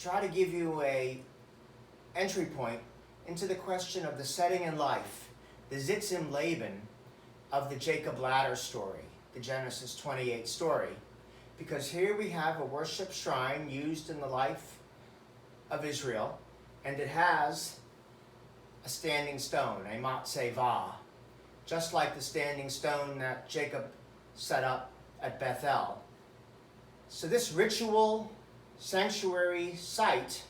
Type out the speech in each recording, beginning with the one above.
try to give you a entry point into the question of the setting in life, the Zitzim Laban of the Jacob ladder story, the Genesis 28 story. Because here we have a worship shrine used in the life of Israel, and it has a standing stone, a matzevah, just like the standing stone that Jacob set up at Bethel. So this ritual sanctuary site,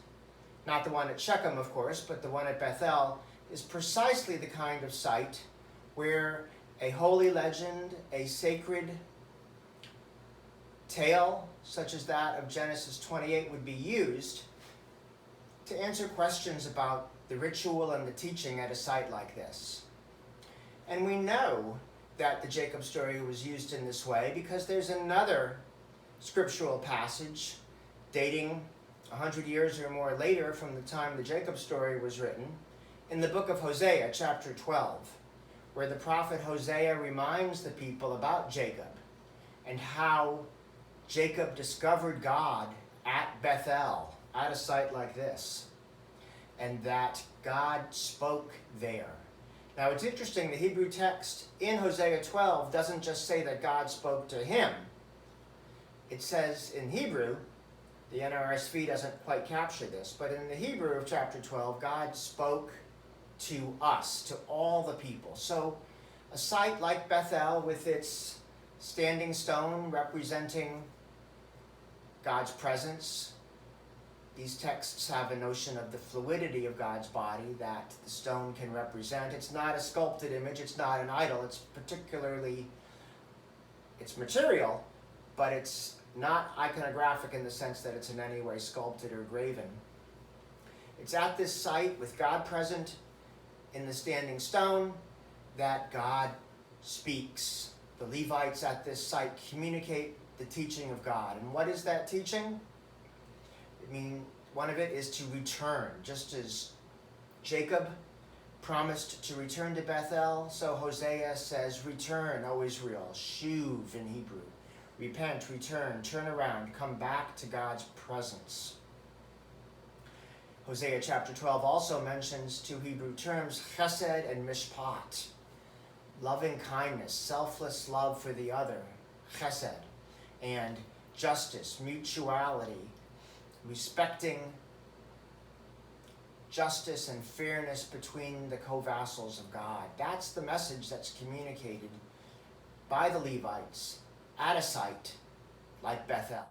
not the one at Shechem, of course, but the one at Bethel, is precisely the kind of site where a holy legend, a sacred tale, such as that of Genesis 28, would be used to answer questions about the ritual and the teaching at a site like this. And we know that the Jacob story was used in this way because there's another scriptural passage dating 100 years or more later from the time the Jacob story was written in the book of Hosea, chapter 12, where the prophet Hosea reminds the people about Jacob and how Jacob discovered God at Bethel, at a site like this, and that God spoke there. Now it's interesting, the Hebrew text in Hosea 12 doesn't just say that God spoke to him. It says in Hebrew, the NRSV doesn't quite capture this, but in the Hebrew of chapter 12, God spoke to us, to all the people. So a site like Bethel with its standing stone representing God's presence. These texts have a notion of the fluidity of God's body that the stone can represent. It's not a sculpted image, it's not an idol, it's material, but it's not iconographic in the sense that it's in any way sculpted or graven. It's at this site with God present in the standing stone that God speaks. The Levites at this site communicate the teaching of God. And what is that teaching? One of it is to return. Just as Jacob promised to return to Bethel, so Hosea says, return, O Israel, shuv in Hebrew. Repent, return, turn around, come back to God's presence. Hosea chapter 12 also mentions two Hebrew terms, chesed and mishpat. Loving kindness, selfless love for the other, chesed, and justice, mutuality, respecting justice and fairness between the co-vassals of God. That's the message that's communicated by the Levites at a site like Bethel.